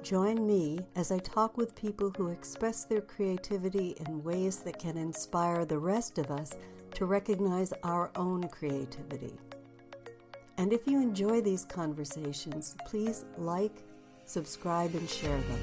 Join me as I talk with people who express their creativity in ways that can inspire the rest of us to recognize our own creativity. And if you enjoy these conversations, please like, subscribe, and share them.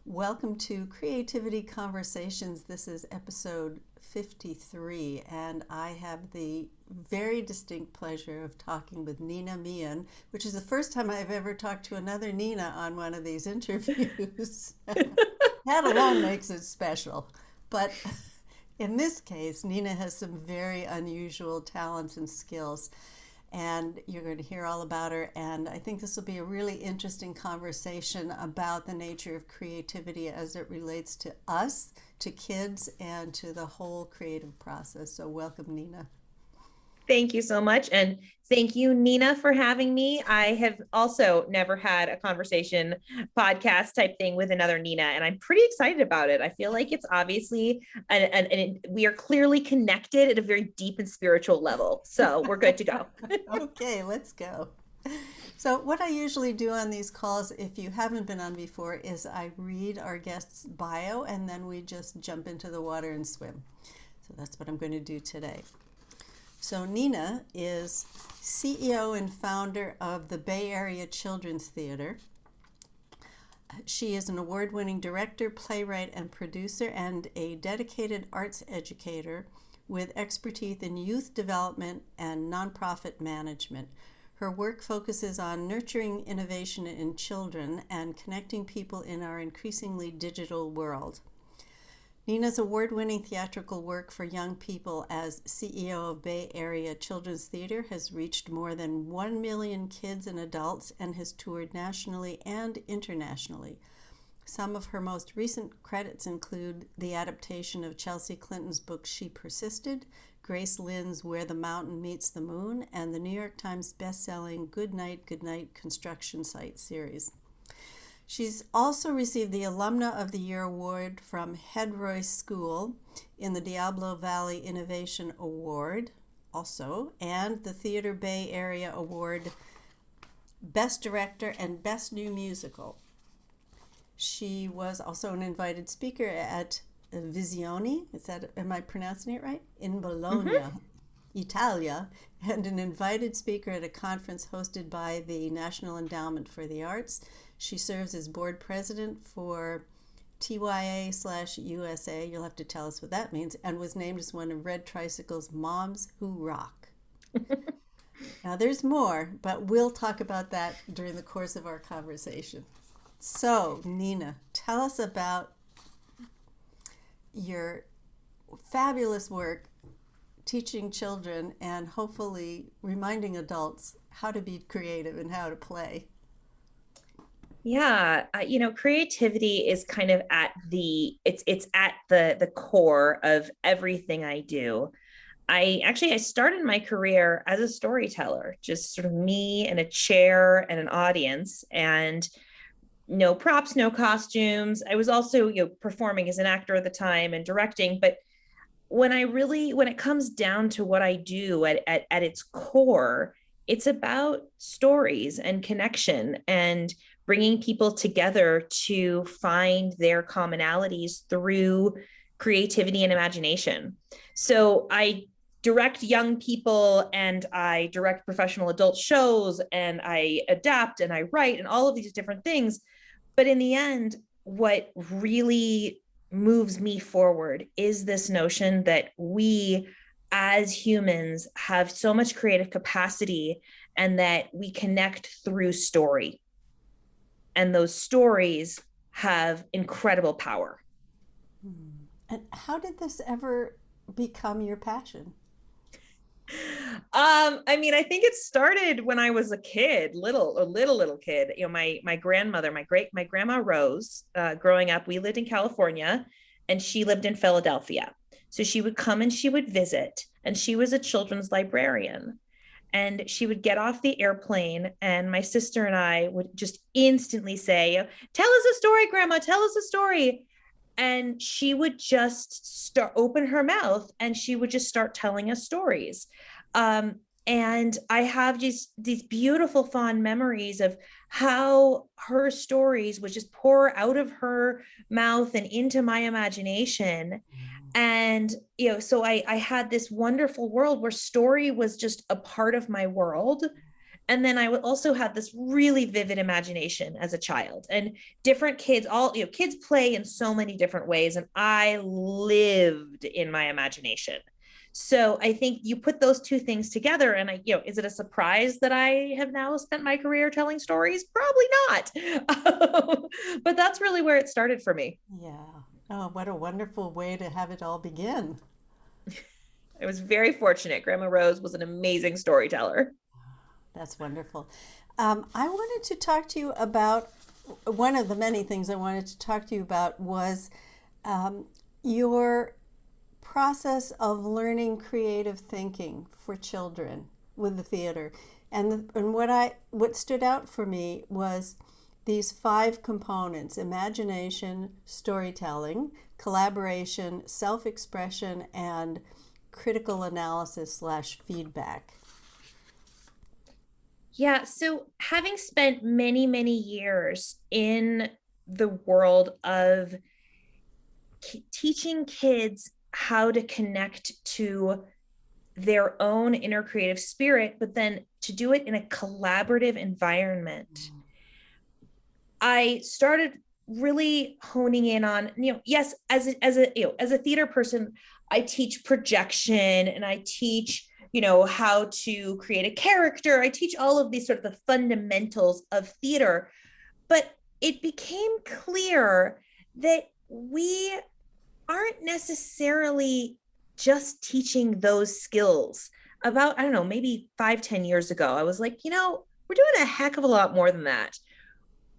Welcome to Creativity Conversations. This is episode 53, and I have the very distinct pleasure of talking with Nina Meehan, which is the first time I've ever talked to another Nina on one of these interviews. That alone makes it special. But in this case, Nina has some very unusual talents and skills, and you're going to hear all about her. And I think this will be a really interesting conversation about the nature of creativity as it relates to us, to kids, and to the whole creative process. So welcome, Nina. Thank you so much. And thank you, Nina, for having me. I have also never had a conversation podcast type thing with another Nina, and I'm pretty excited about it. I feel like it's obviously, we are clearly connected at a very deep and spiritual level. So we're good to go. Okay, let's go. So what I usually do on these calls, if you haven't been on before, is I read our guest's bio and then we just jump into the water and swim. So that's what I'm going to do today. So Nina is CEO and founder of the Bay Area Children's Theater. She is an award-winning director, playwright, and producer, and a dedicated arts educator with expertise in youth development and nonprofit management. Her work focuses on nurturing innovation in children and connecting people in our increasingly digital world. Nina's award-winning theatrical work for young people as CEO of Bay Area Children's Theater has reached more than 1 million kids and adults and has toured nationally and internationally. Some of her most recent credits include the adaptation of Chelsea Clinton's book She Persisted, Grace Lynn's Where the Mountain Meets the Moon, and the New York Times bestselling Goodnight Construction Site series. She's also received the Alumna of the Year Award from Head Royce School in the Diablo Valley Innovation Award also, and the Theater Bay Area Award Best Director and Best New Musical. She was also an invited speaker at Visioni, am I pronouncing it right? In Bologna, Italia, and an invited speaker at a conference hosted by the National Endowment for the Arts. She serves as board president for TYA/USA, you'll have to tell us what that means, and was named as one of Red Tricycle's Moms Who Rock. Now there's more, but we'll talk about that during the course of our conversation. So, Nina, tell us about your fabulous work teaching children and hopefully reminding adults how to be creative and how to play. Yeah, creativity is kind of at it's at the core of everything I do. I started my career as a storyteller, just sort of me and a chair and an audience, and no props, no costumes. I was also, performing as an actor at the time and directing, but when it comes down to what I do at its core, it's about stories and connection and bringing people together to find their commonalities through creativity and imagination. So I direct young people and I direct professional adult shows and I adapt and I write and all of these different things. But in the end, what really moves me forward is this notion that we as humans have so much creative capacity and that we connect through story. And those stories have incredible power. And how did this ever become your passion? I think it started when I was a kid, little kid. My grandmother, my grandma Rose, growing up, we lived in California and she lived in Philadelphia. So she would come and she would visit, and she was a children's librarian. And she would get off the airplane and my sister and I would just instantly say, "Tell us a story, Grandma, tell us a story." And she would just open her mouth and she would just start telling us stories. And I have just these beautiful, fond memories of how her stories would just pour out of her mouth and into my imagination. And, so I had this wonderful world where story was just a part of my world. And then I also had this really vivid imagination as a child, and different kids, kids play in so many different ways. And I lived in my imagination. So I think you put those two things together, and is it a surprise that I have now spent my career telling stories? Probably not. But that's really where it started for me. Yeah. Oh, what a wonderful way to have it all begin. I was very fortunate. Grandma Rose was an amazing storyteller. That's wonderful. I wanted to talk to you about one of the many things I wanted to talk to you about was your process of learning creative thinking for children with the theater. And what stood out for me was these 5 components: imagination, storytelling, collaboration, self-expression, and critical analysis slash feedback. Yeah. So, having spent many, many years in the world of teaching kids how to connect to their own inner creative spirit, but then to do it in a collaborative environment, I started really honing in on, yes, as a theater person, I teach projection, and I teach, how to create a character. I teach all of these sort of the fundamentals of theater. But it became clear that we aren't necessarily just teaching those skills. About, I don't know, maybe 5, 10 years ago, I was like, we're doing a heck of a lot more than that.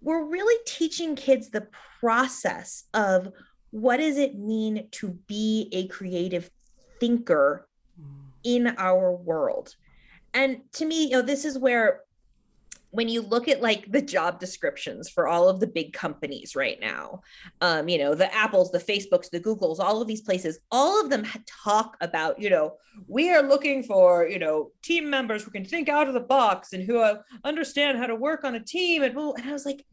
We're really teaching kids the process of what does it mean to be a creative thinker in our world. And to me, this is where, when you look at like the job descriptions for all of the big companies right now, the Apples, the Facebooks, the Googles, all of these places, all of them talk about, we are looking for, team members who can think out of the box and who understand how to work on a team. And I was like,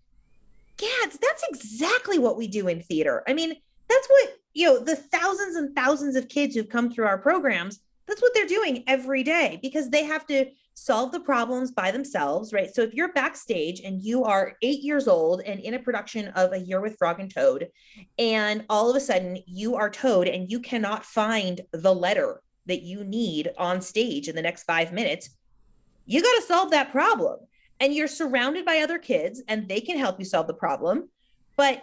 yeah, that's exactly what we do in theater. I mean, that's what, the thousands and thousands of kids who've come through our programs, that's what they're doing every day, because they have to solve the problems by themselves, right? So if you're backstage and you are 8 years old and in a production of A Year with Frog and Toad, and all of a sudden you are Toad and you cannot find the letter that you need on stage in the next 5 minutes, you got to solve that problem. And you're surrounded by other kids and they can help you solve the problem, but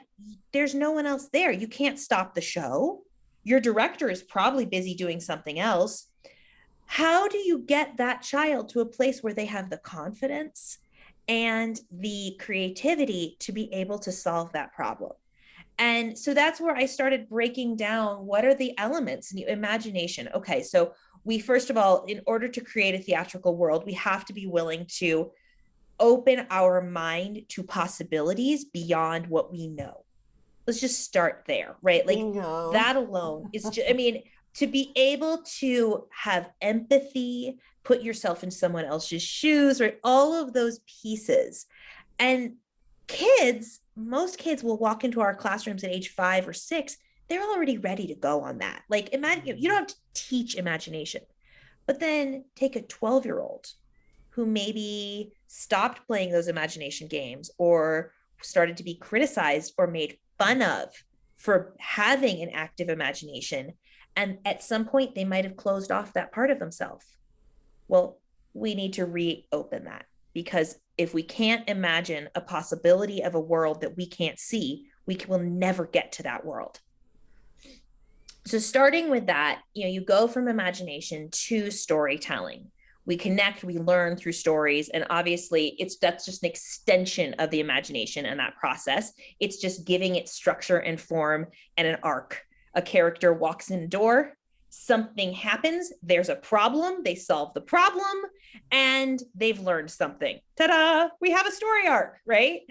there's no one else there. You can't stop the show. Your director is probably busy doing something else. How do you get that child to a place where they have the confidence and the creativity to be able to solve that problem? And so that's where I started breaking down what are the elements in imagination. Okay, so we, first of all, in order to create a theatrical world, we have to be willing to open our mind to possibilities beyond what we know. Let's just start there, right? Like, Bingo. that alone is just, I mean, to be able to have empathy, put yourself in someone else's shoes, right? All of those pieces. And most kids will walk into our classrooms at age 5 or 6. They're already ready to go on that. Like, imagine, you don't have to teach imagination, but then take a 12-year-old who maybe stopped playing those imagination games or started to be criticized or made fun of for having an active imagination. And at some point, they might have closed off that part of themselves. Well, we need to reopen that, because if we can't imagine a possibility of a world that we can't see, we will never get to that world. So starting with that, you go from imagination to storytelling. We connect, we learn through stories. And obviously that's just an extension of the imagination and that process. It's just giving it structure and form and an arc. A character walks in the door, something happens, there's a problem, they solve the problem, and they've learned something. Ta-da, we have a story arc, right?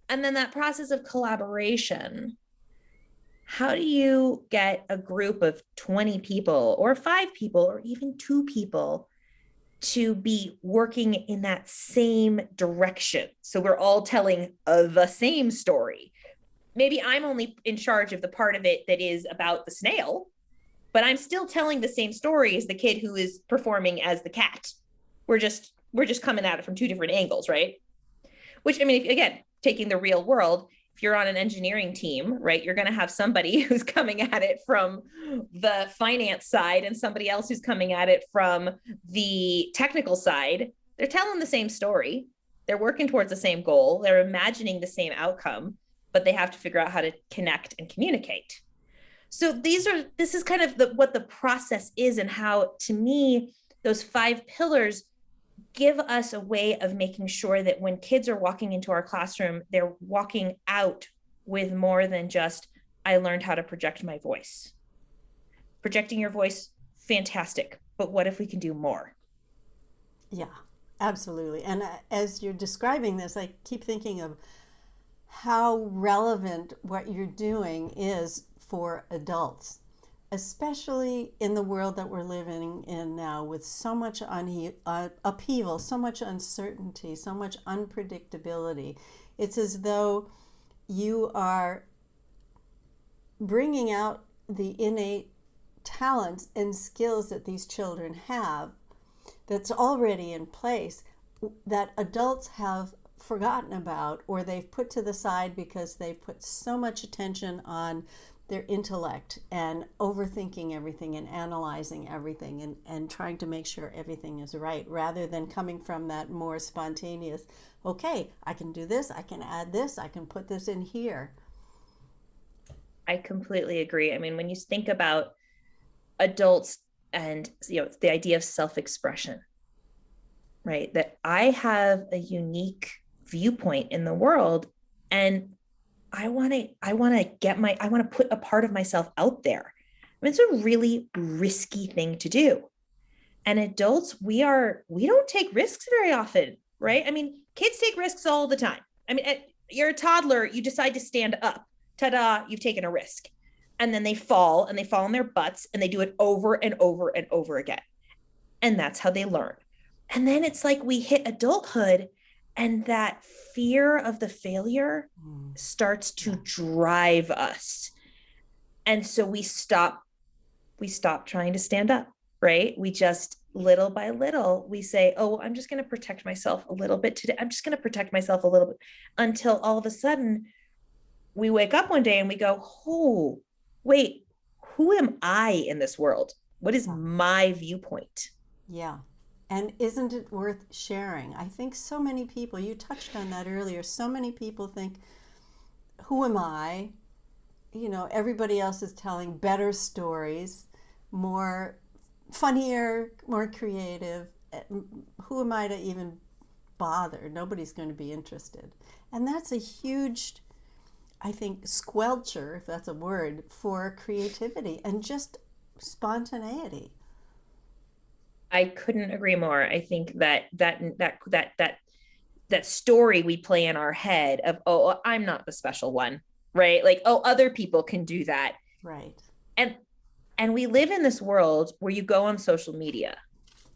And then that process of collaboration. How do you get a group of 20 people or 5 people or even 2 people to be working in that same direction. So we're all telling the same story. Maybe I'm only in charge of the part of it that is about the snail, but I'm still telling the same story as the kid who is performing as the cat. We're just coming at it from two different angles, right? Which, I mean, again, taking the real world, if you're on an engineering team, right, you're going to have somebody who's coming at it from the finance side and somebody else who's coming at it from the technical side. They're telling the same story. They're working towards the same goal. They're imagining the same outcome, but they have to figure out how to connect and communicate. So this is kind of what the process is, and how, to me, those 5 pillars give us a way of making sure that when kids are walking into our classroom, they're walking out with more than just, I learned how to project my voice. Projecting your voice, fantastic. But what if we can do more? Yeah, absolutely. And as you're describing this, I keep thinking of how relevant what you're doing is for adults, especially in the world that we're living in now, with so much upheaval, so much uncertainty, so much unpredictability. It's as though you are bringing out the innate talents and skills that these children have, that's already in place, that adults have forgotten about, or they've put to the side because they've put so much attention on their intellect and overthinking everything and analyzing everything and trying to make sure everything is right, rather than coming from that more spontaneous, okay, I can do this, I can add this, I can put this in here. I completely agree. I mean, when you think about adults and, the idea of self-expression, right? That I have a unique viewpoint in the world, and I want to put a part of myself out there. I mean, it's a really risky thing to do. And adults, we don't take risks very often, right? I mean, kids take risks all the time. I mean, you're a toddler, you decide to stand up. Ta-da, you've taken a risk. And then they fall on their butts, and they do it over and over and over again. And that's how they learn. And then it's like we hit adulthood, and that fear of the failure starts to drive us. And so we stop trying to stand up, right? We just, little by little, we say, oh, I'm just going to protect myself a little bit today. I'm just going to protect myself a little bit, until all of a sudden we wake up one day and we go, oh, wait, who am I in this world? What is my viewpoint? Yeah. And isn't it worth sharing? I think so many people, you touched on that earlier, so many people think, who am I? Everybody else is telling better stories, more funnier, more creative. Who am I to even bother? Nobody's going to be interested. And that's a huge, I think, squelcher, if that's a word, for creativity and just spontaneity. I couldn't agree more. I think that story we play in our head of, oh, I'm not the special one, right? Like, oh, other people can do that. Right. And we live in this world where you go on social media,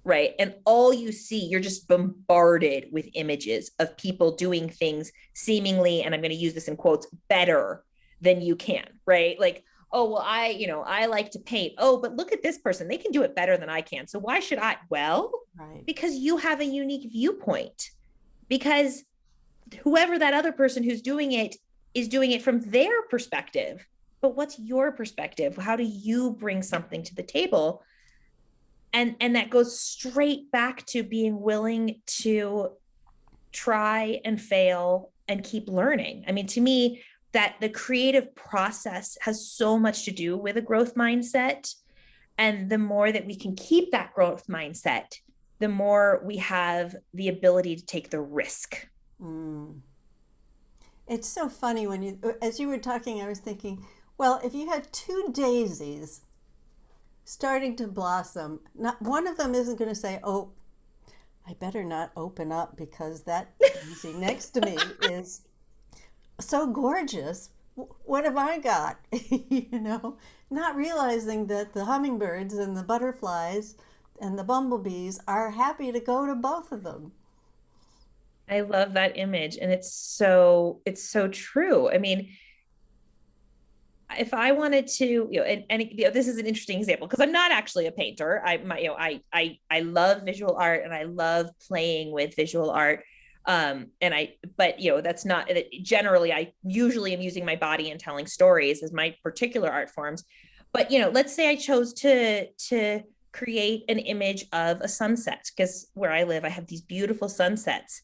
right? And all you see, you're just bombarded with images of people doing things seemingly, and I'm going to use this in quotes, better than you can, right? Like, oh, well, I like to paint. Oh, but look at this person. They can do it better than I can. So why should I? Well, right. Because you have a unique viewpoint. Because whoever that other person who's doing it is doing it from their perspective. But what's your perspective? How do you bring something to the table? And that goes straight back to being willing to try and fail and keep learning. I mean, to me, that the creative process has so much to do with a growth mindset. And the more that we can keep that growth mindset, the more we have the ability to take the risk. It's so funny as you were talking, I was thinking, well, if you had 2 daisies starting to blossom, not one of them isn't going to say, oh, I better not open up because that daisy next to me is so gorgeous. What have I got? Not realizing that the hummingbirds and the butterflies, and the bumblebees are happy to go to both of them. I love that image, and it's so true. I mean, if I wanted to, and this is an interesting example because I'm not actually a painter. I love visual art and I love playing with visual art. But that's not generally. I usually am using my body and telling stories as my particular art forms. But let's say I chose to create an image of a sunset, because where I live, I have these beautiful sunsets,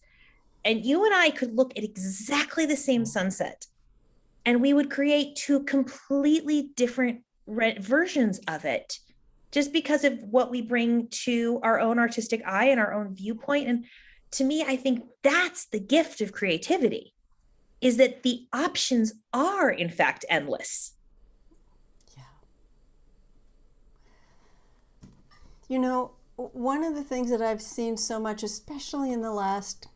and you and I could look at exactly the same sunset and we would create two completely different versions of it, just because of what we bring to our own artistic eye and our own viewpoint. And to me, I think that's the gift of creativity, is that the options are in fact endless. Yeah. One of the things that I've seen so much, especially in the last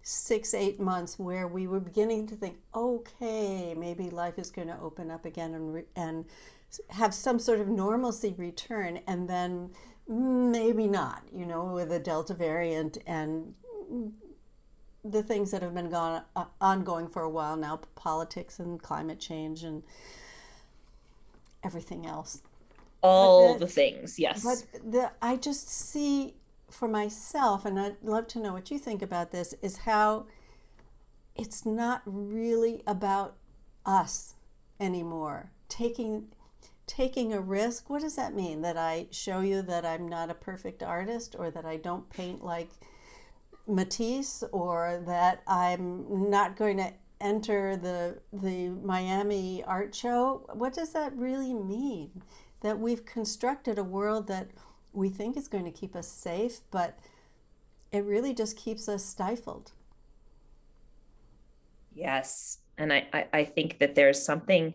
6-8 months, where we were beginning to think, okay, maybe life is going to open up again and have some sort of normalcy return, and then maybe not, with the Delta variant and the things that have been ongoing for a while now, politics and climate change and everything else. All the things, yes. But I just see for myself, and I'd love to know what you think about this, is how it's not really about us anymore. Taking a risk. What does that mean? That I show you that I'm not a perfect artist, or that I don't paint like Matisse, or that I'm not going to enter the Miami art show? What does that really mean? That we've constructed a world that we think is going to keep us safe, but it really just keeps us stifled. Yes. And I think that there's something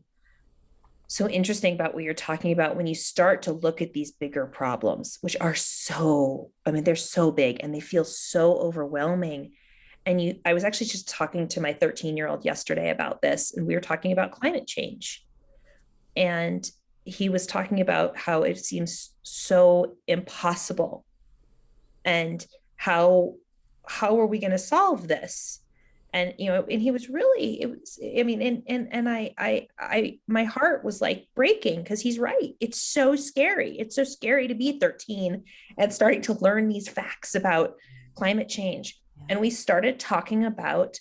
so interesting about what you're talking about when you start to look at these bigger problems, which are they're so big and they feel so overwhelming. And I was actually just talking to my 13-year-old yesterday about this, and we were talking about climate change. And he was talking about how it seems so impossible, and how are we going to solve this? And and he was really, it was, I mean, and I my heart was like breaking, because he's right. It's so scary. It's so scary to be 13 and starting to learn these facts about climate change. And we started talking about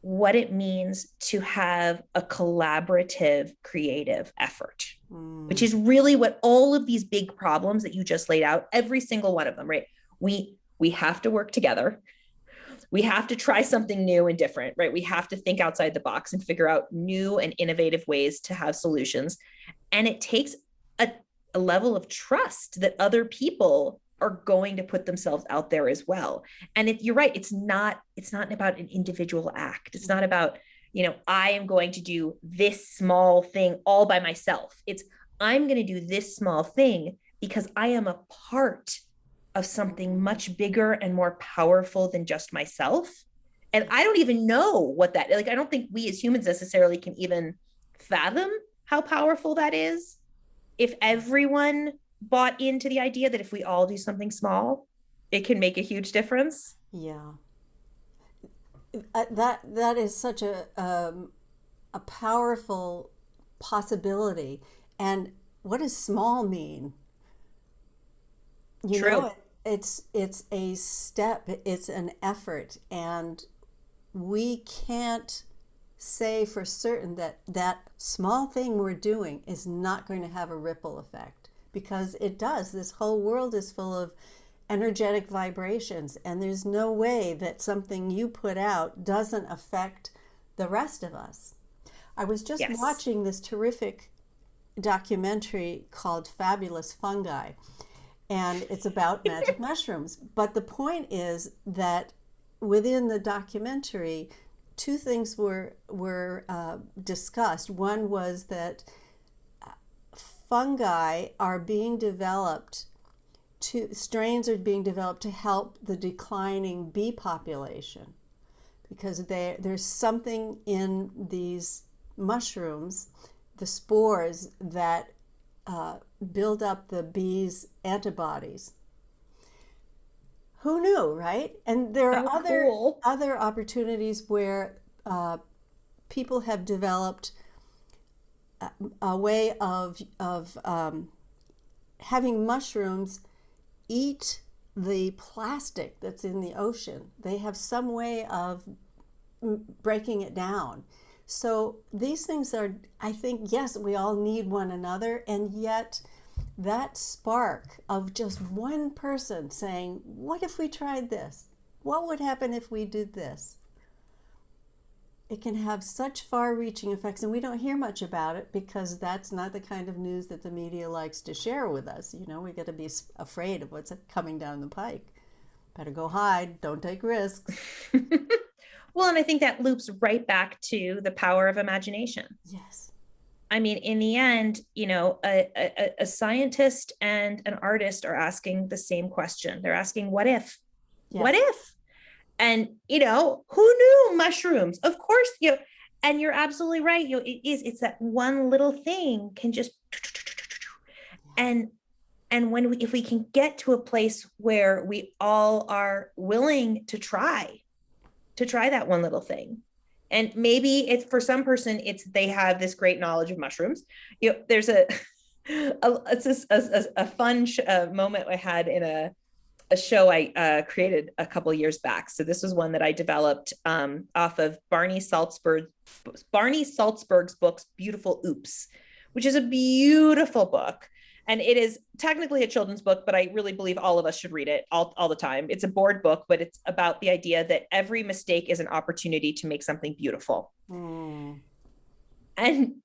what it means to have a collaborative creative effort, which is really what all of these big problems that you just laid out, every single one of them, right? We have to work together. We have to try something new and different, right? We have to think outside the box and figure out new and innovative ways to have solutions. And it takes a level of trust that other people are going to put themselves out there as well. And if you're right, it's not about an individual act. It's not about, I am going to do this small thing all by myself. It's, I'm going to do this small thing because I am a part of something much bigger and more powerful than just myself. And I don't even know what that, I don't think we as humans necessarily can even fathom how powerful that is. If everyone bought into the idea that if we all do something small, it can make a huge difference. Yeah. That is such a powerful possibility. And what does small mean? True. It's a step, it's an effort, and we can't say for certain that that small thing we're doing is not going to have a ripple effect, because it does. This whole world is full of energetic vibrations, and there's no way that something you put out doesn't affect the rest of us. I was just watching this terrific documentary called Fabulous Fungi, and it's about magic mushrooms. But the point is that within the documentary, two things were discussed. One was that fungi are being developed strains are being developed to help the declining bee population, because there's something in these mushrooms, the spores, that build up the bees' antibodies Who knew, right? And there are How cool. other opportunities where people have developed a way of having mushrooms eat the plastic that's in the ocean. They have some way of breaking it down. So these things are, I think, yes, we all need one another, and yet that spark of just one person saying, what if we tried this? What would happen if we did this? It can have such far-reaching effects, and we don't hear much about it because that's not the kind of news that the media likes to share with us. You know, we got to be afraid of what's coming down the pike. Better go hide, don't take risks. Well, and I think that loops right back to the power of imagination. Yes. I mean, in the end, you know, a scientist and an artist are asking the same question. They're asking, what if? Yes. What if? And, you know, who knew mushrooms? Of course, you know, and you're absolutely right. You know, it's that one little thing can just, and if we can get to a place where we all are willing to try that one little thing. And maybe it's, for some person, it's they have this great knowledge of mushrooms. You know, there's a fun moment I had in a show I created a couple of years back. So this was one that I developed off of Barney Salzberg's books, Beautiful Oops, which is a beautiful book. And it is technically a children's book, but I really believe all of us should read it all the time. It's a board book, but it's about the idea that every mistake is an opportunity to make something beautiful. And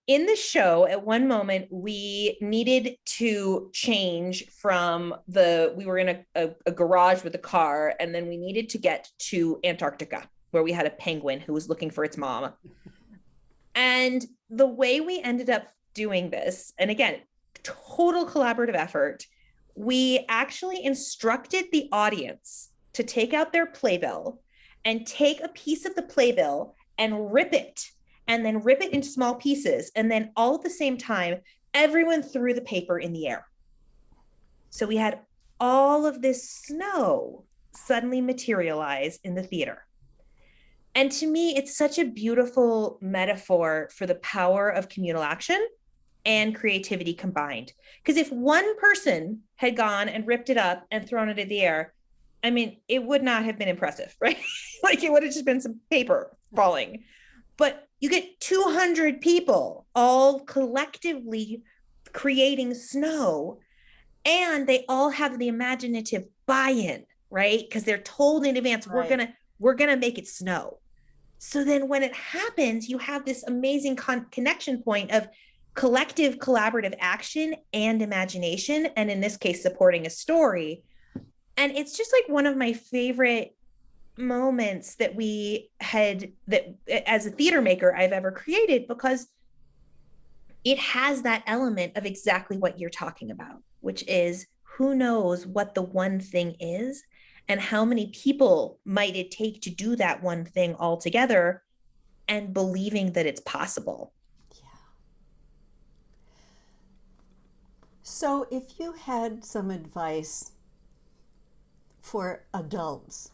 in the show, at one moment, we needed to change from we were in a garage with a car, and then we needed to get to Antarctica, where we had a penguin who was looking for its mom. And the way we ended up doing this, and again, total collaborative effort, we actually instructed the audience to take out their playbill and take a piece of the playbill and rip it, and then rip it into small pieces. And then all at the same time, everyone threw the paper in the air. So we had all of this snow suddenly materialize in the theater. And to me, it's such a beautiful metaphor for the power of communal action and creativity combined. Because if one person had gone and ripped it up and thrown it in the air, I mean, it would not have been impressive, right? Like, it would have just been some paper falling. But you get 200 people all collectively creating snow, and they all have the imaginative buy-in, right? Because they're told in advance, right, we're gonna make it snow. So then when it happens, you have this amazing connection point of collective collaborative action and imagination, and in this case, supporting a story. And it's just like one of my favorite moments that as a theater maker I've ever created, because it has that element of exactly what you're talking about, which is, who knows what the one thing is and how many people might it take to do that one thing all together, and believing that it's possible. So if you had some advice for adults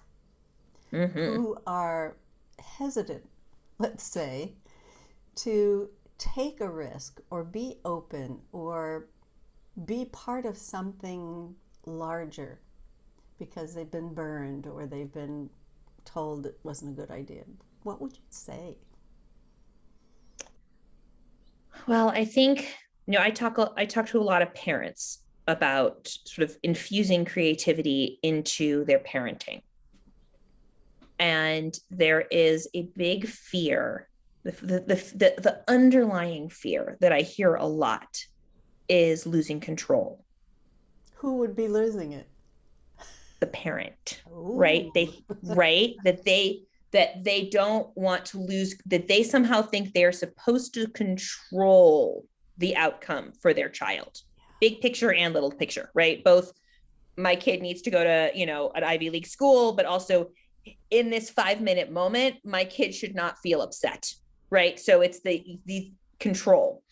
who are hesitant, let's say, to take a risk or be open or be part of something larger because they've been burned or they've been told it wasn't a good idea, what would you say? Well, I think, you know, I talk to a lot of parents about sort of infusing creativity into their parenting. And there is a big fear, the underlying fear that I hear a lot is losing control. Who would be losing it? The parent. Ooh. Right? That they don't want to lose, that they somehow think they're supposed to control the outcome for their child. Big picture and little picture, right? Both, my kid needs to go to, you know, an Ivy League school, but also in this 5-minute moment, my kid should not feel upset, right? So it's the control.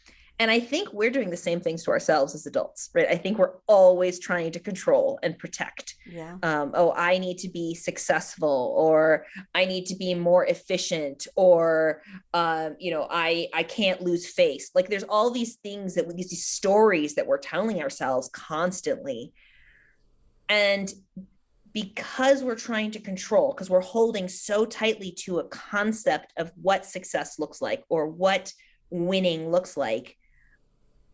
And I think we're doing the same things to ourselves as adults, right? I think we're always trying to control and protect. Yeah. Oh, I need to be successful, or I need to be more efficient, or I can't lose face. Like there's all these things that these stories that we're telling ourselves constantly. And because we're trying to control, because we're holding so tightly to a concept of what success looks like or what winning looks like,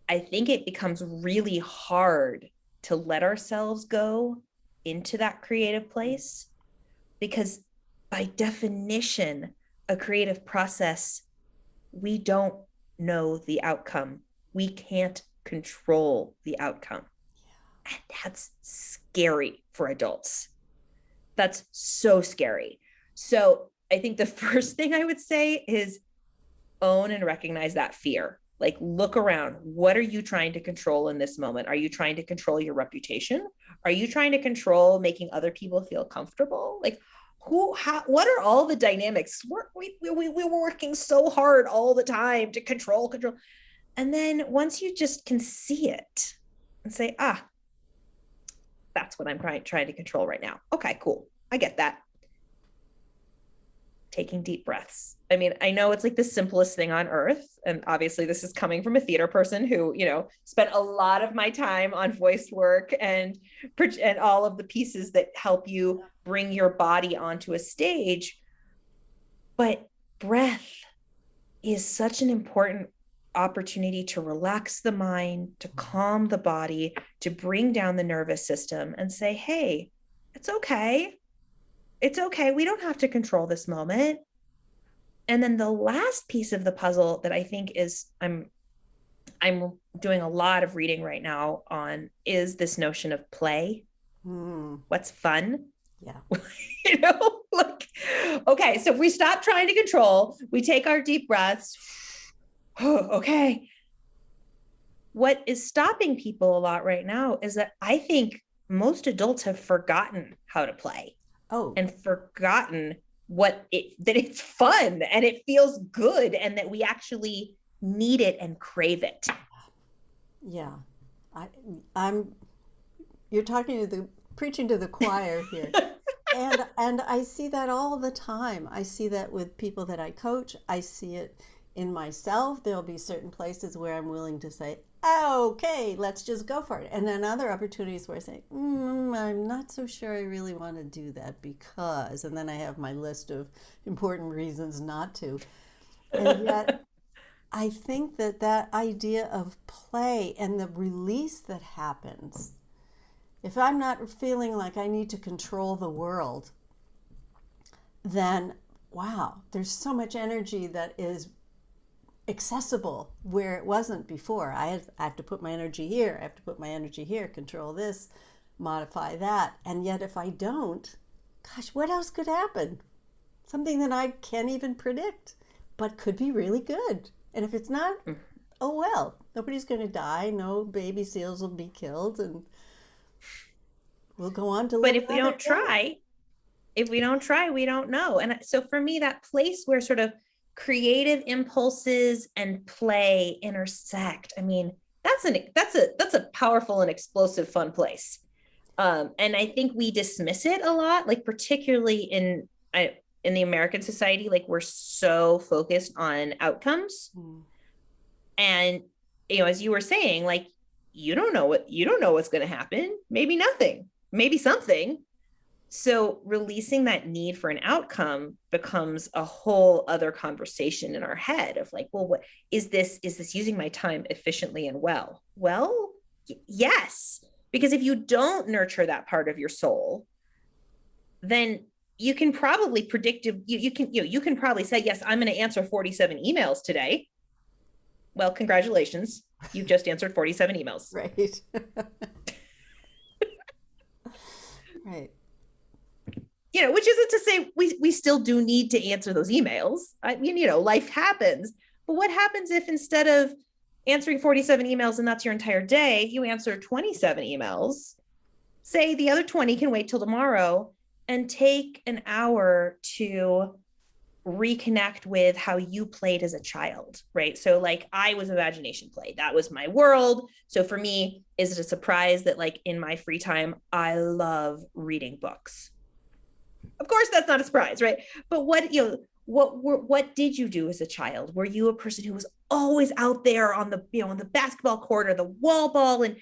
I think it becomes really hard to let ourselves go into that creative place, because by definition, a creative process, we don't know the outcome. We can't control the outcome. And that's scary for adults. That's so scary. So I think the first thing I would say is own and recognize that fear. Like, look around. What are you trying to control in this moment? Are you trying to control your reputation? Are you trying to control making other people feel comfortable? Like, what are all the dynamics? We're working so hard all the time to control. And then once you just can see it and say, that's what I'm trying to control right now. Okay, cool. I get that. Taking deep breaths. I mean, I know it's like the simplest thing on earth. And obviously this is coming from a theater person who, spent a lot of my time on voice work and all of the pieces that help you bring your body onto a stage. But breath is such an important opportunity to relax the mind, to calm the body, to bring down the nervous system and say, hey, it's okay. It's okay. We don't have to control this moment. And then the last piece of the puzzle that I think is I'm doing a lot of reading right now on is this notion of play. What's fun? Yeah. Okay, so if we stop trying to control, we take our deep breaths. Okay. What is stopping people a lot right now is that I think most adults have forgotten how to play. And forgotten that it's fun and it feels good and that we actually need it and crave it. Yeah. You're preaching to the choir here. and I see that all the time. I see that with people that I coach. I see it in myself. There'll be certain places where I'm willing to say, okay, let's just go for it. And then other opportunities where I say, I'm not so sure I really want to do that because, and then I have my list of important reasons not to. And yet, I think that idea of play and the release that happens, if I'm not feeling like I need to control the world, then wow, there's so much energy that is accessible where it wasn't before. I have to put my energy here, I have to put my energy here, control this, modify that. And yet if I don't, gosh, what else could happen? Something that I can't even predict, but could be really good. And if it's not, oh well, nobody's going to die, no baby seals will be killed, and we'll go on to live. But if we don't try, we don't know. And so for me, that place where sort of creative impulses and play intersect, I mean, that's a powerful and explosive, fun place. And I think we dismiss it a lot, like particularly in the American society, like we're so focused on outcomes. And as you were saying, like you don't know what's going to happen. Maybe nothing, maybe something. So releasing that need for an outcome becomes a whole other conversation in our head of like, well, what is this using my time efficiently and well? Well, yes, because if you don't nurture that part of your soul, then you can probably predict, you can probably say, yes, I'm going to answer 47 emails today. Well, congratulations. You've just answered 47 emails. Right. Right. Which isn't to say we still do need to answer those emails. I mean, life happens. But what happens if instead of answering 47 emails and that's your entire day, you answer 27 emails? Say the other 20 can wait till tomorrow, and take an hour to reconnect with how you played as a child, right? So like I was imagination play. That was my world. So for me, is it a surprise that like in my free time, I love reading books? Of course, that's not a surprise, right? But what did you do as a child? Were you a person who was always out there on the on the basketball court or the wall ball and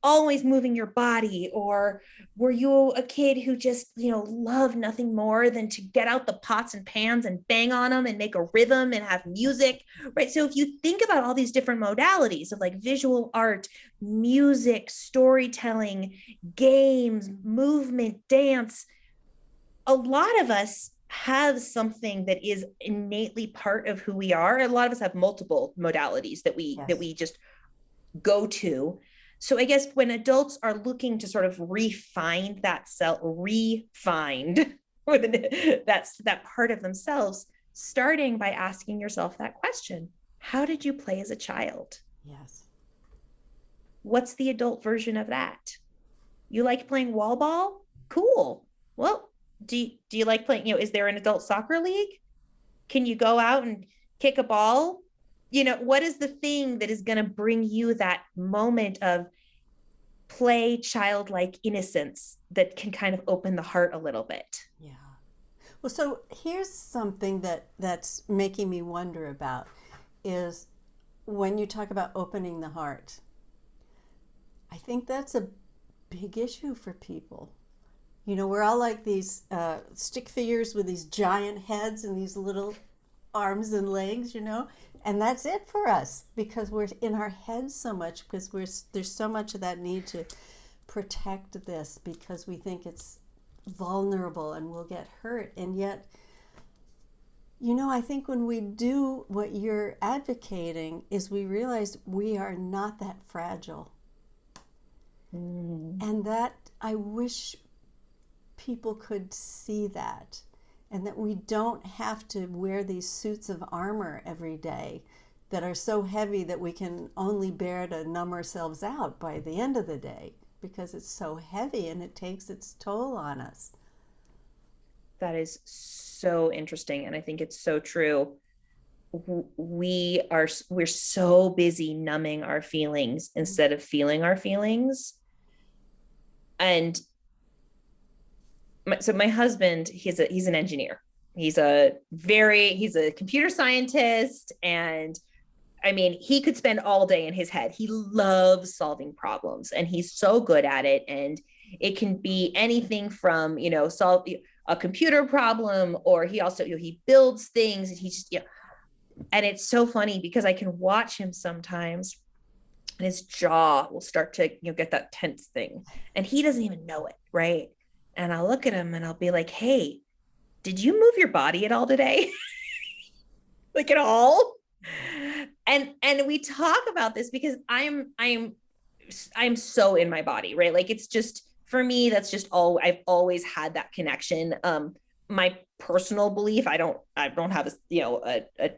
always moving your body, or were you a kid who just loved nothing more than to get out the pots and pans and bang on them and make a rhythm and have music, right? So if you think about all these different modalities of like visual art, music, storytelling, games, movement, dance, a lot of us have something that is innately part of who we are. A lot of us have multiple modalities that we just go to. So I guess when adults are looking to sort of refine that that's that part of themselves, starting by asking yourself that question: how did you play as a child? Yes. What's the adult version of that? You like playing wall ball? Cool. Well, do you like playing, is there an adult soccer league? Can you go out and kick a ball? What is the thing that is going to bring you that moment of play, childlike innocence that can kind of open the heart a little bit? Yeah. Well, so here's something that's making me wonder about is when you talk about opening the heart. I think that's a big issue for people. We're all like these stick figures with these giant heads and these little arms and legs, and that's it for us because we're in our heads so much because there's so much of that need to protect this because we think it's vulnerable and we'll get hurt. And yet, I think when we do what you're advocating is we realize we are not that fragile. And that I wish people could see that, and that we don't have to wear these suits of armor every day that are so heavy that we can only bear to numb ourselves out by the end of the day because it's so heavy and it takes its toll on us. That is so interesting, and I think it's so true. We're so busy numbing our feelings instead of feeling our feelings. And so my husband, he's an engineer. He's a computer scientist. And I mean, he could spend all day in his head. He loves solving problems and he's so good at it. And it can be anything from, solve a computer problem, or he also, he builds things and he just, and it's so funny because I can watch him sometimes and his jaw will start to, get that tense thing and he doesn't even know it. Right. And I'll look at him and I'll be like, hey, did you move your body at all today? Like at all? And we talk about this because I'm so in my body, right? Like it's just, for me, that's just all, I've always had that connection. My personal belief, I don't have a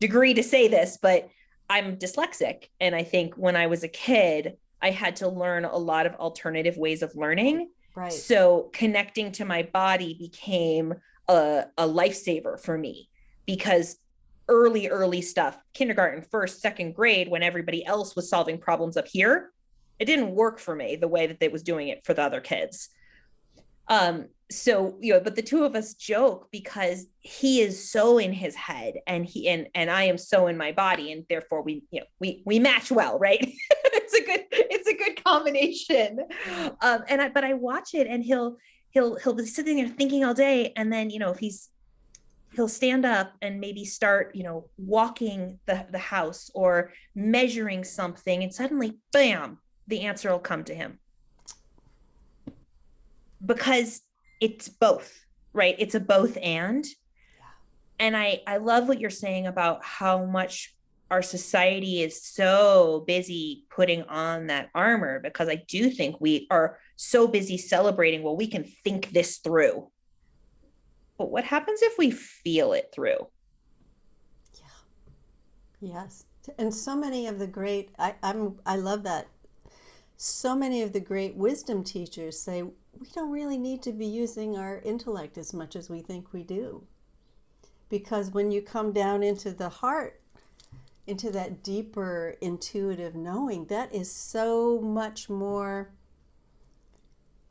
degree to say this, but I'm dyslexic. And I think when I was a kid, I had to learn a lot of alternative ways of learning. Right. So connecting to my body became a lifesaver for me because early stuff, kindergarten, first, second grade, when everybody else was solving problems up here, it didn't work for me the way that they was doing it for the other kids. So, but the two of us joke because he is so in his head and and I am so in my body, and therefore we match well, right? it's a good combination. But I watch it and he'll be sitting there thinking all day. And then, if he'll stand up and maybe start, walking the house or measuring something, and suddenly, bam, the answer will come to him. Because it's both, right? It's a both and. And I love what you're saying about how much our society is so busy putting on that armor, because I do think we are so busy celebrating, well, we can think this through. But what happens if we feel it through? Yeah. Yes. And so many of the great, I love that. So many of the great wisdom teachers say we don't really need to be using our intellect as much as we think we do. because when you come down into the heart, into that deeper intuitive knowing, that is so much more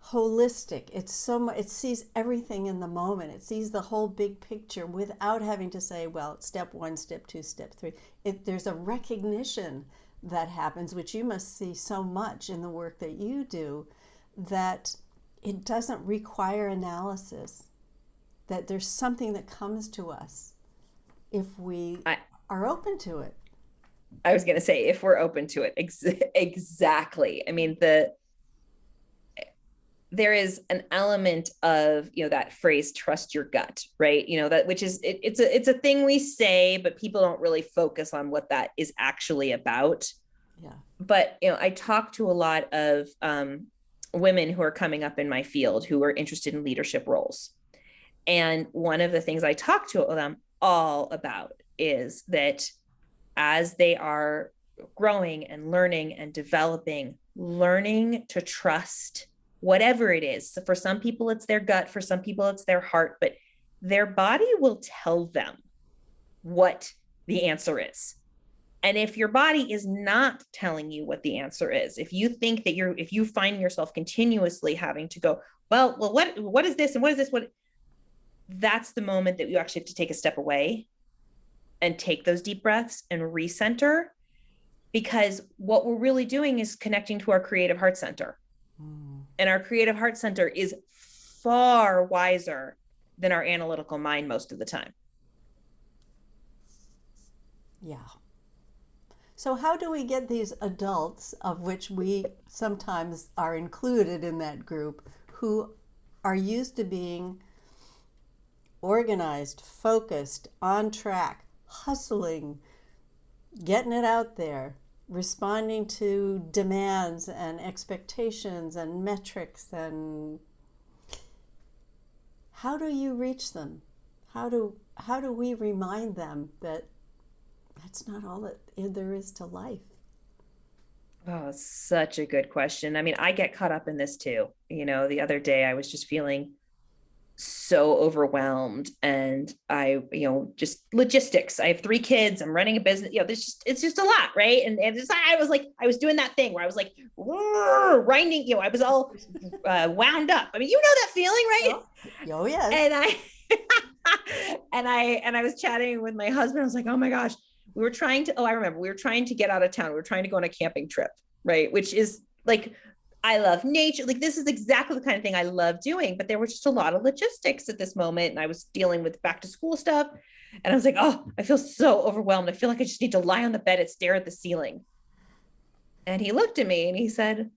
holistic. It's so much, it sees everything in the moment. It sees the whole big picture without having to say, well, step one, step two, step three. There's a recognition that happens, which you must see so much in the work that you do, that it doesn't require analysis, that there's something that comes to us if we are open to it. I was going to say, if we're open to it. Exactly. I mean, there is an element of, that phrase, trust your gut, right? That, which is, it's a thing we say, but people don't really focus on what that is actually about. Yeah. But, I talk to a lot of women who are coming up in my field who are interested in leadership roles. And one of the things I talk to them all about is that as they are growing and learning and developing, learning to trust whatever it is. So for some people, it's their gut. For some people, it's their heart. But their body will tell them what the answer is. And if your body is not telling you what the answer is, if you think that if you find yourself continuously having to go, well, what is this? And what is this? That's the moment that you actually have to take a step away and take those deep breaths and recenter, because what we're really doing is connecting to our creative heart center. And our creative heart center is far wiser than our analytical mind most of the time. Yeah. So how do we get these adults, of which we sometimes are included in that group, who are used to being organized, focused, on track, hustling, getting it out there, responding to demands and expectations and metrics, and how do you reach them? How do we remind them that that's not all that there is to life? Oh, such a good question. I mean, I get caught up in this too. The other day I was just feeling so overwhelmed, and just logistics. I have 3 kids. I'm running a business. It's just a lot, right? And I was doing that thing where I was like grinding. I was all wound up. I mean, that feeling, right? Oh yeah. And I was chatting with my husband. I was like, oh my gosh, I remember we were trying to get out of town. We were trying to go on a camping trip, right? Which is like, I love nature. Like, this is exactly the kind of thing I love doing, but there was just a lot of logistics at this moment. And I was dealing with back to school stuff. And I was like, oh, I feel so overwhelmed. I feel like I just need to lie on the bed and stare at the ceiling. And he looked at me and he said,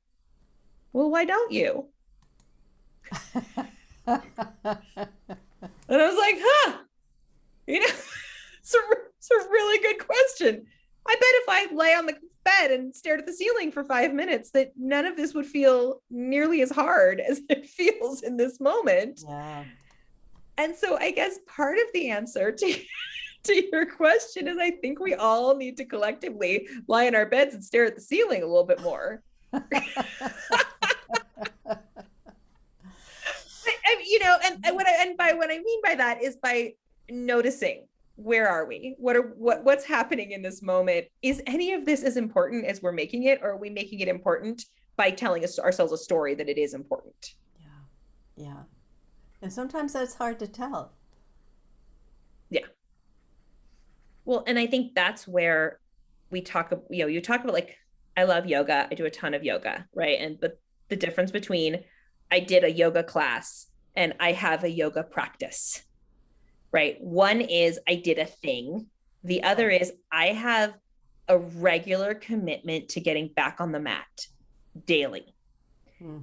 well, why don't you? And I was like, it's a really good question. I bet if I lay on the bed and stared at the ceiling for 5 minutes, that none of this would feel nearly as hard as it feels in this moment. Yeah. And so I guess part of the answer to your question is, I think we all need to collectively lie in our beds and stare at the ceiling a little bit more. What I mean by that is by noticing, where are we? What's happening in this moment? Is any of this as important as we're making it, or are we making it important by telling ourselves a story that it is important? Yeah. And sometimes that's hard to tell. Yeah. Well, and I think that's where we talk, you talk about, like, I love yoga. I do a ton of yoga, right? But the difference between I did a yoga class and I have a yoga practice, right? One is I did a thing. The other is I have a regular commitment to getting back on the mat daily,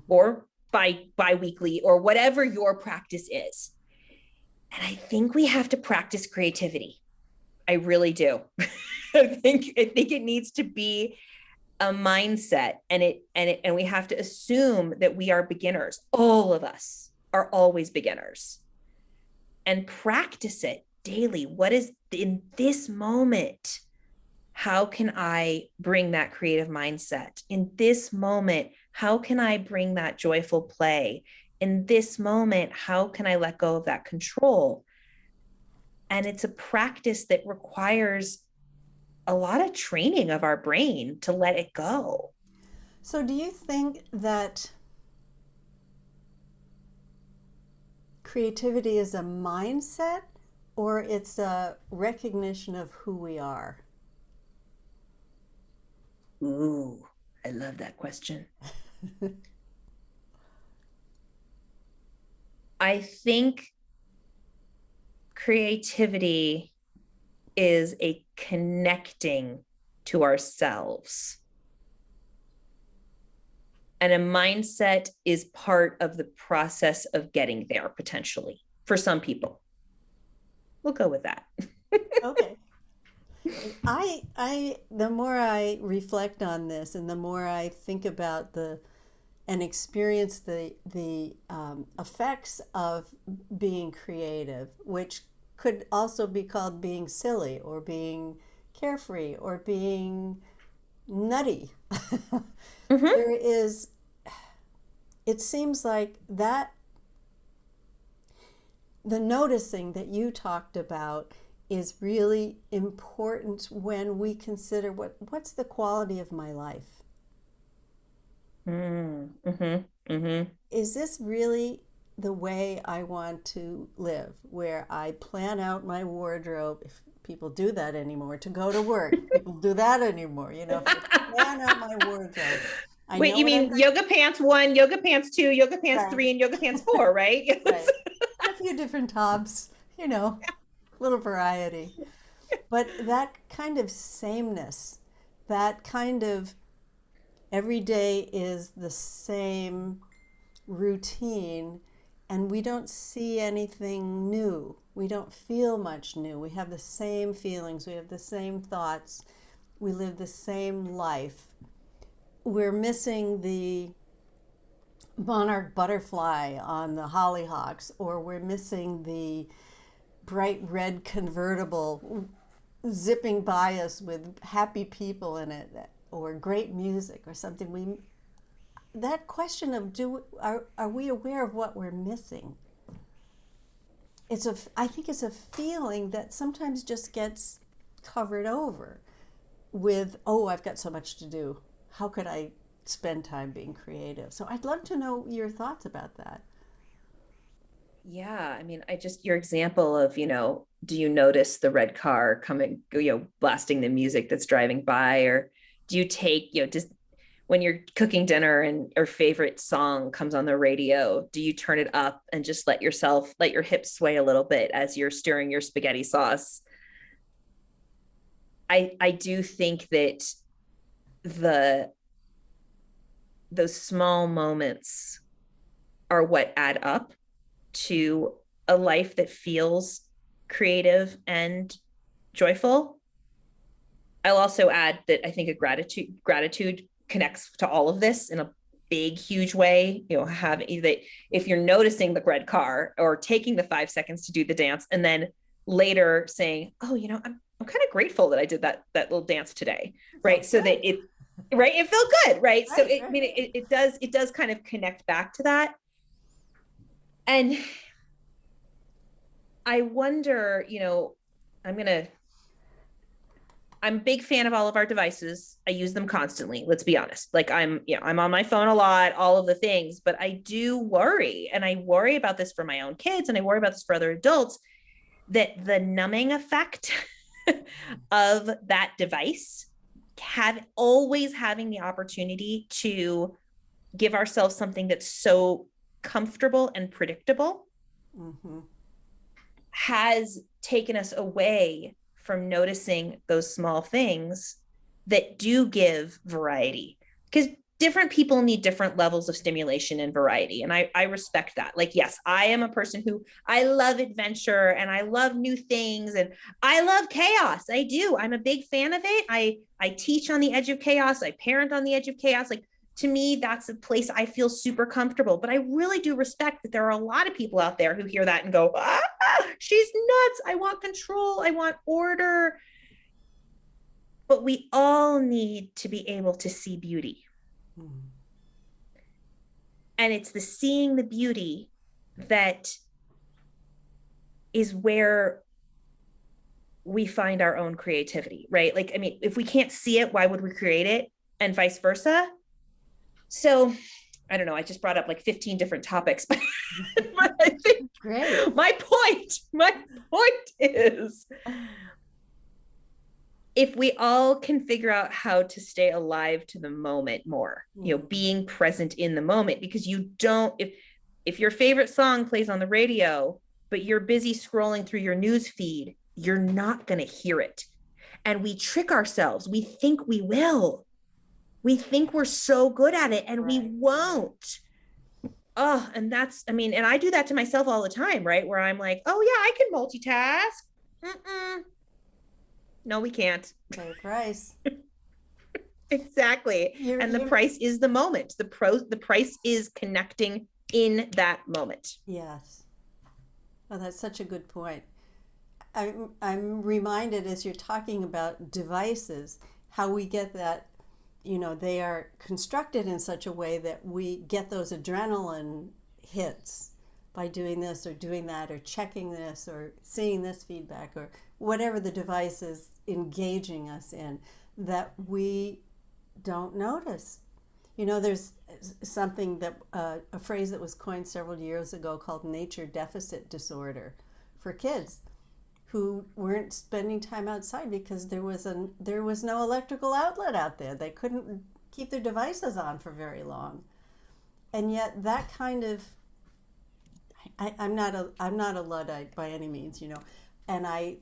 or bi-weekly, or whatever your practice is. And I think we have to practice creativity. I really do. I think it needs to be a mindset, and we have to assume that we are beginners. All of us are always beginners, and practice it daily. What is in this moment? How can I bring that creative mindset in this moment? How can I bring that joyful play in this moment? How can I let go of that control? And it's a practice that requires a lot of training of our brain to let it go. So, do you think that creativity is a mindset or it's a recognition of who we are? Ooh, I love that question. I think creativity is a connecting to ourselves. And a mindset is part of the process of getting there potentially for some people. We'll go with that. Okay. The more I reflect on this, and the more I think about and experience the effects of being creative, which could also be called being silly or being carefree or being nutty. Mm-hmm. There is, it seems like that the noticing that you talked about is really important when we consider what's the quality of my life. Mm-hmm. Mm-hmm. Is this really the way I want to live, where I plan out my wardrobe? If people do that anymore, to go to work, people do that anymore. If I plan out my wardrobe, I Wait, know you what I'm mean going yoga pants 1, yoga pants 2, yoga to pants wear. 3, and yoga pants 4, right? Right. A few different tops, little variety. But that kind of sameness, that kind of every day is the same routine, and we don't see anything new. We don't feel much new. We have the same feelings, we have the same thoughts, we live the same life. We're missing the monarch butterfly on the hollyhocks, or we're missing the bright red convertible zipping by us with happy people in it, or great music or something. That question of are we aware of what we're missing? I think it's a feeling that sometimes just gets covered over with, oh, I've got so much to do, how could I spend time being creative? So I'd love to know your thoughts about that. Yeah, I mean, your example of, do you notice the red car coming, blasting the music that's driving by, or do you take, just when you're cooking dinner and your favorite song comes on the radio, do you turn it up and just let your hips sway a little bit as you're stirring your spaghetti sauce? I do think that the those small moments are what add up to a life that feels creative and joyful. I'll also add that I think a gratitude connects to all of this in a big, huge way. Have that if you're noticing the red car or taking the 5 seconds to do the dance, and then later saying, "Oh, I'm kind of grateful that I did that little dance today," right? Felt So good. that it felt good, right? So Right, it, I right. mean, it does kind of connect back to that, and I wonder, I'm a big fan of all of our devices. I use them constantly. Let's be honest. Like I'm on my phone a lot, all of the things, but I do worry, and I worry about this for my own kids, and I worry about this for other adults, that the numbing effect of that device always having the opportunity to give ourselves something that's so comfortable and predictable Mm-hmm. has taken us away from noticing those small things that do give variety, because different people need different levels of stimulation and variety, and I respect that. Like, yes, I am a person who I love adventure and I love new things and I love chaos. I'm a big fan of it. I teach on the edge of chaos, I parent on the edge of chaos. Like, to me, that's a place I feel super comfortable. But I really do respect that there are a lot of people out there who hear that and go, she's nuts. I want control. I want order. But we all need to be able to see beauty. Mm-hmm. And it's the seeing the beauty that is where we find our own creativity, right? Like, I mean, if we can't see it, why would we create it? And vice versa. So I don't know, I just brought up like 15 different topics, but I think Great. my point is, if we all can figure out how to stay alive to the moment more, being present in the moment, because you don't, if your favorite song plays on the radio, but you're busy scrolling through your news feed, you're not going to hear it. And we trick ourselves. We think we will. We think we're so good at it, and we won't. Oh, and that's, I mean, and I do that to myself all the time, right? Where I'm like, oh yeah, I can multitask. No, we can't. Pay a price. Exactly. And the price is the moment. The price is connecting in that moment. Yes. Oh, that's such a good point. I'm reminded as you're talking about devices, how we get that, they are constructed in such a way that we get those adrenaline hits by doing this or doing that or checking this or seeing this feedback or whatever the device is engaging us in, that we don't notice. There's something that a phrase that was coined several years ago called nature deficit disorder for kids who weren't spending time outside because there was no electrical outlet out there. They couldn't keep their devices on for very long. And yet that kind of, I'm not a Luddite by any means, and I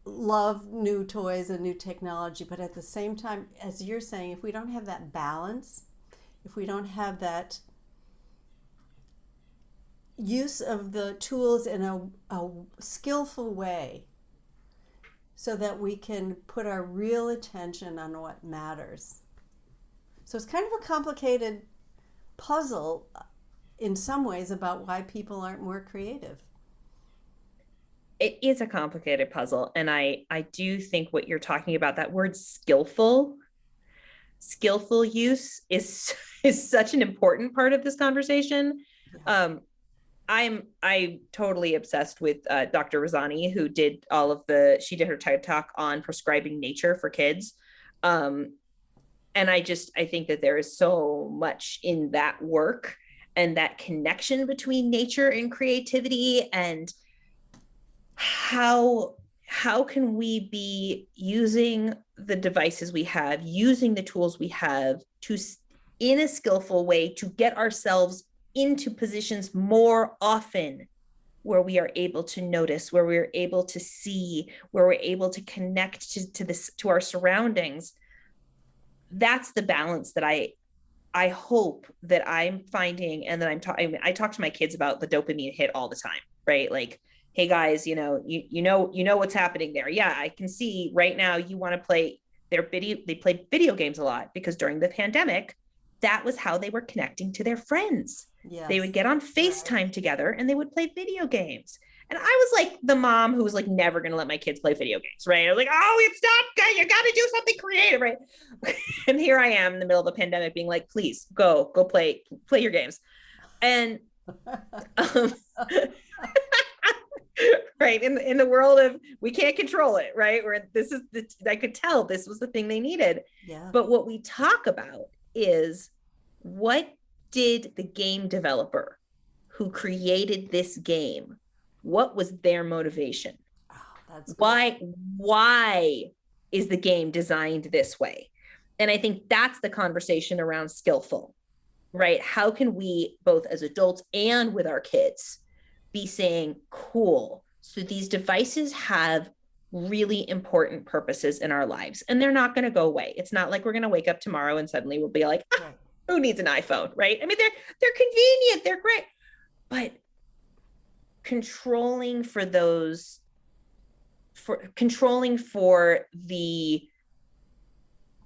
love new toys and new technology, but at the same time, as you're saying, if we don't have that balance, if we don't have that use of the tools in a skillful way so that we can put our real attention on what matters. So it's kind of a complicated puzzle in some ways about why people aren't more creative. It is a complicated puzzle. And I do think what you're talking about, that word skillful use is such an important part of this conversation. Yeah. I'm totally obsessed with Dr. Rosani, who she did her TED Talk on prescribing nature for kids. And I think that there is so much in that work and that connection between nature and creativity, and how can we be using the devices we have, using the tools we have to, in a skillful way, to get ourselves into positions more often where we are able to notice, where we're able to see, where we're able to connect to our surroundings. That's the balance that I hope that I'm finding, and that I talk to my kids about the dopamine hit all the time, right? Like, hey guys, you know what's happening there. Yeah, I can see right now you want to play they play video games a lot because during the pandemic, that was how they were connecting to their friends. Yes. They would get on FaceTime together and they would play video games. And I was like the mom who was like never going to let my kids play video games, right? I was like, oh, it's not good. You got to do something creative, right? And here I am in the middle of the pandemic being like, please go play your games. And right, in the world of, we can't control it, right? Where I could tell this was the thing they needed. Yeah. But what we talk about is, what did the game developer who created this game, what was their motivation? Oh, that's good. Why is the game designed this way? And I think that's the conversation around skillful, right? How can we, both as adults and with our kids, be saying, cool, so these devices have really important purposes in our lives, and they're not going to go away. It's not like we're going to wake up tomorrow and suddenly we'll be like, who needs an iPhone, right? I mean, they're convenient, they're great, but controlling for the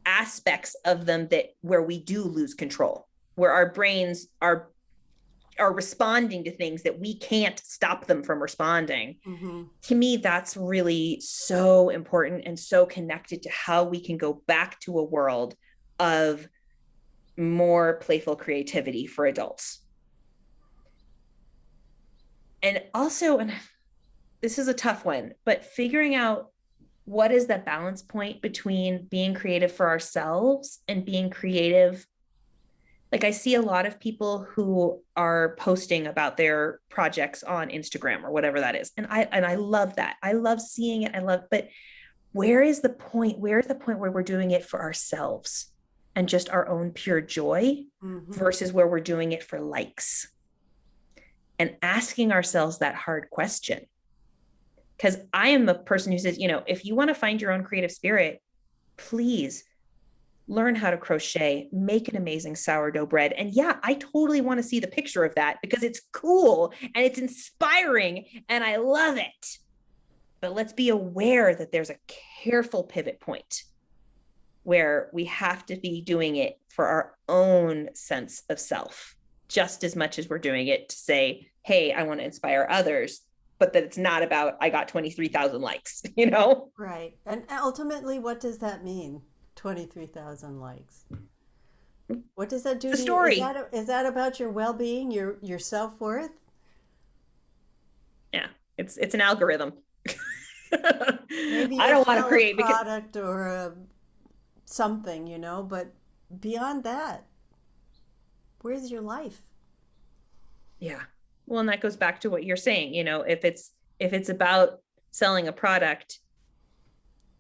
aspects of them where we do lose control, where our brains are responding to things that we can't stop them from responding. Mm-hmm. To me, that's really so important and so connected to how we can go back to a world of more playful creativity for adults. And also, and this is a tough one, but figuring out what is that balance point between being creative for ourselves and being creative. Like I see a lot of people who are posting about their projects on Instagram or whatever that is. And I love that. I love seeing it. But where is the point? Where is the point where we're doing it for ourselves and just our own pure joy versus where we're doing it for likes? And asking ourselves that hard question. Because I am a person who says, if you want to find your own creative spirit, please learn how to crochet, make an amazing sourdough bread. And yeah, I totally want to see the picture of that because it's cool and it's inspiring and I love it. But let's be aware that there's a careful pivot point where we have to be doing it for our own sense of self, just as much as we're doing it to say, hey, I want to inspire others, but that it's not about, I got 23,000 likes, Right. And ultimately, what does that mean? 23,000 likes. What does that do The to story. you? Is that about your well-being, your self-worth? Yeah, it's an algorithm. Maybe I you don't want to sell a create because product or something, but beyond that, where's your life? yeah. Well, and that goes back to what you're saying, if it's about selling a product,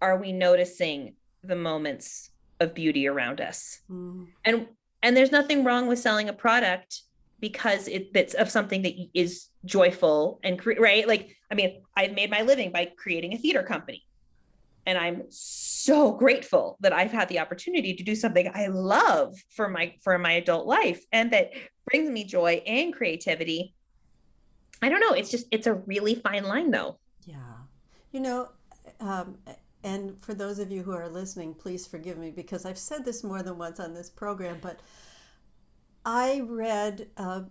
are we noticing the moments of beauty around us? And there's nothing wrong with selling a product because it's of something that is joyful and right. Like, I mean, I've made my living by creating a theater company. And I'm so grateful that I've had the opportunity to do something I love for my adult life and that brings me joy and creativity. I don't know. It's a really fine line though. Yeah. You know, um, and for those of you who are listening, please forgive me because I've said this more than once on this program, but I read a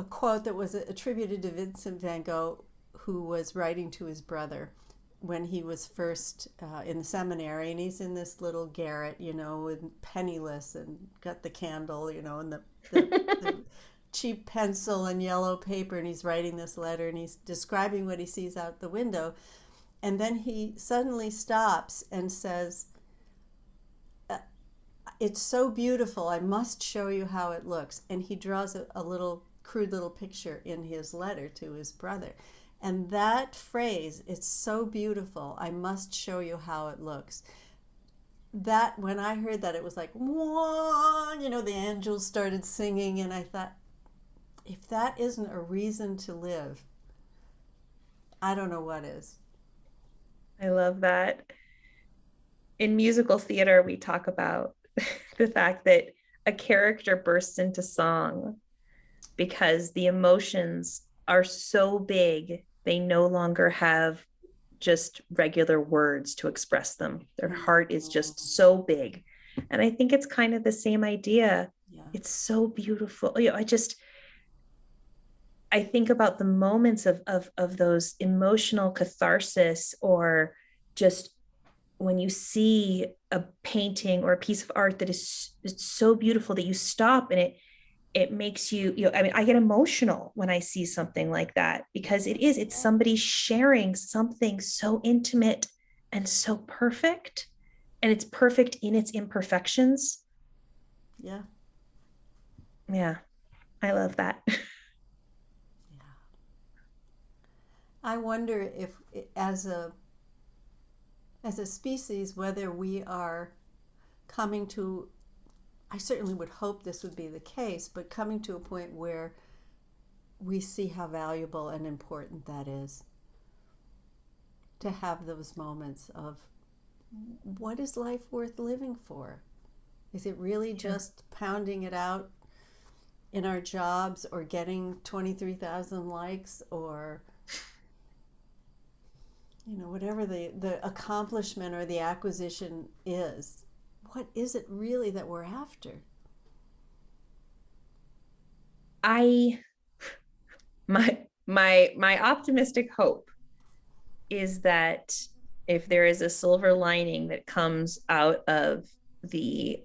quote that was attributed to Vincent van Gogh, who was writing to his brother when he was first in the seminary, and he's in this little garret, and penniless, and got the candle, and the cheap pencil and yellow paper, and he's writing this letter, and he's describing what he sees out the window, and then he suddenly stops and says, "It's so beautiful, I must show you how it looks." And he draws a little crude little picture in his letter to his brother. And that phrase, "it's so beautiful, I must show you how it looks." That, when I heard that, it was like, whoa, the angels started singing. And I thought, if that isn't a reason to live, I don't know what is. I love that. In musical theater, we talk about the fact that a character bursts into song because the emotions are so big, they no longer have just regular words to express them. Their heart is just so big. And I think it's kind of the same idea. Yeah. It's so beautiful. I think about the moments of those emotional catharsis, or just when you see a painting or a piece of art that is it's so beautiful that you stop and it makes you, I mean, I get emotional when I see something like that because it's somebody sharing something so intimate and so perfect, and it's perfect in its imperfections. Yeah. Yeah. I love that. Yeah. I wonder if, as a species, whether we are coming to, I certainly would hope this would be the case, but coming to a point where we see how valuable and important that is to have those moments of, what is life worth living for? Is it really just pounding it out in our jobs, or getting 23,000 likes, or whatever the accomplishment or the acquisition is? What is it really that we're after? My optimistic hope is that if there is a silver lining that comes out of the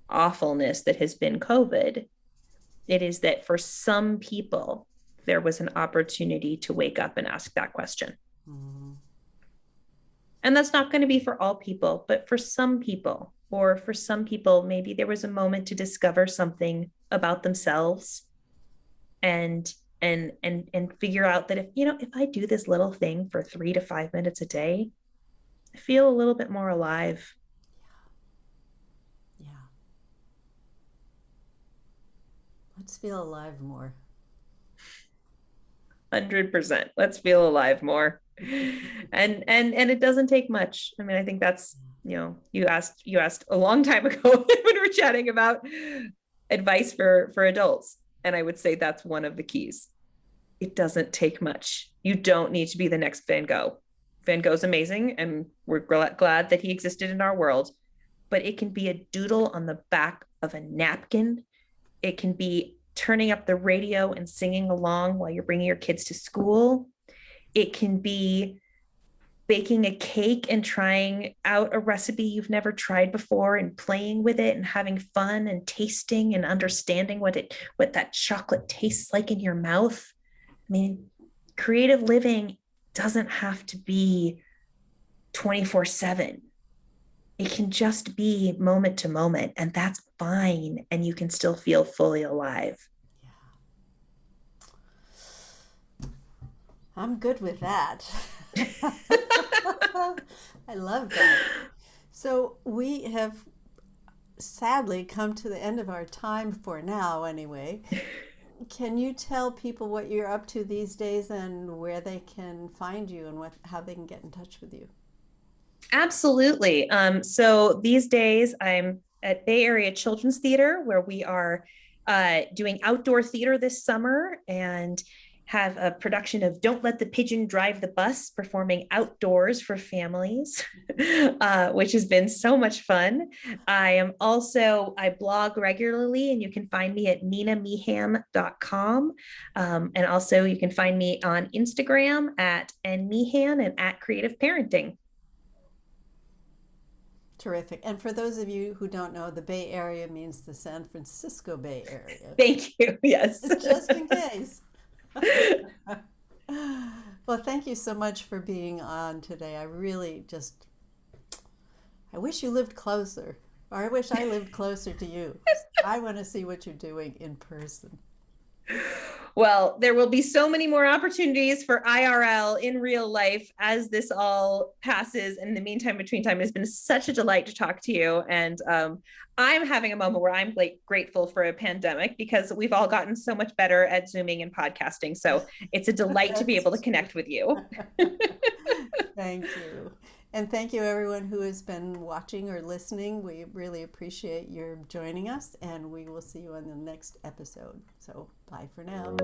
awfulness that has been COVID, it is that for some people, there was an opportunity to wake up and ask that question. And that's not going to be for all people, but for some people, or for some people, maybe there was a moment to discover something about themselves and and figure out that if I do this little thing for 3 to 5 minutes a day, I feel a little bit more alive. Yeah. Let's feel alive more. 100%. Let's feel alive more. And it doesn't take much. I mean, I think that's, you asked a long time ago when we were chatting about advice for adults, and I would say that's one of the keys. It doesn't take much. You don't need to be the next Van Gogh. Van Gogh's amazing, and we're glad that he existed in our world, but it can be a doodle on the back of a napkin. It can be turning up the radio and singing along while you're bringing your kids to school. It can be baking a cake and trying out a recipe you've never tried before and playing with it and having fun and tasting and understanding what that chocolate tastes like in your mouth. I mean, creative living doesn't have to be 24/7. It can just be moment to moment, and that's fine. And you can still feel fully alive. Yeah. I'm good with that. I love that. So we have sadly come to the end of our time for now, anyway. Can you tell people what you're up to these days and where they can find you and how they can get in touch with you? Absolutely. So these days I'm at Bay Area Children's Theater, where we are doing outdoor theater this summer and have a production of Don't Let the Pigeon Drive the Bus, performing outdoors for families, which has been so much fun. I blog regularly, and you can find me at ninameehan.com. And also you can find me on Instagram at nmeehan and at Creative Parenting. Terrific. And for those of you who don't know, the Bay Area means the San Francisco Bay Area. Thank you. Yes. Just in case. Well, thank you so much for being on today. I wish you lived closer, or I wish I lived closer to you. I want to see what you're doing in person. Well, there will be so many more opportunities for IRL in real life as this all passes. In the meantime, between time, it's been such a delight to talk to you. And I'm having a moment where I'm grateful for a pandemic, because we've all gotten so much better at Zooming and podcasting. So it's a delight to be able to connect with you. Thank you. And thank you, everyone who has been watching or listening. We really appreciate your joining us, and we will see you on the next episode. So bye for now.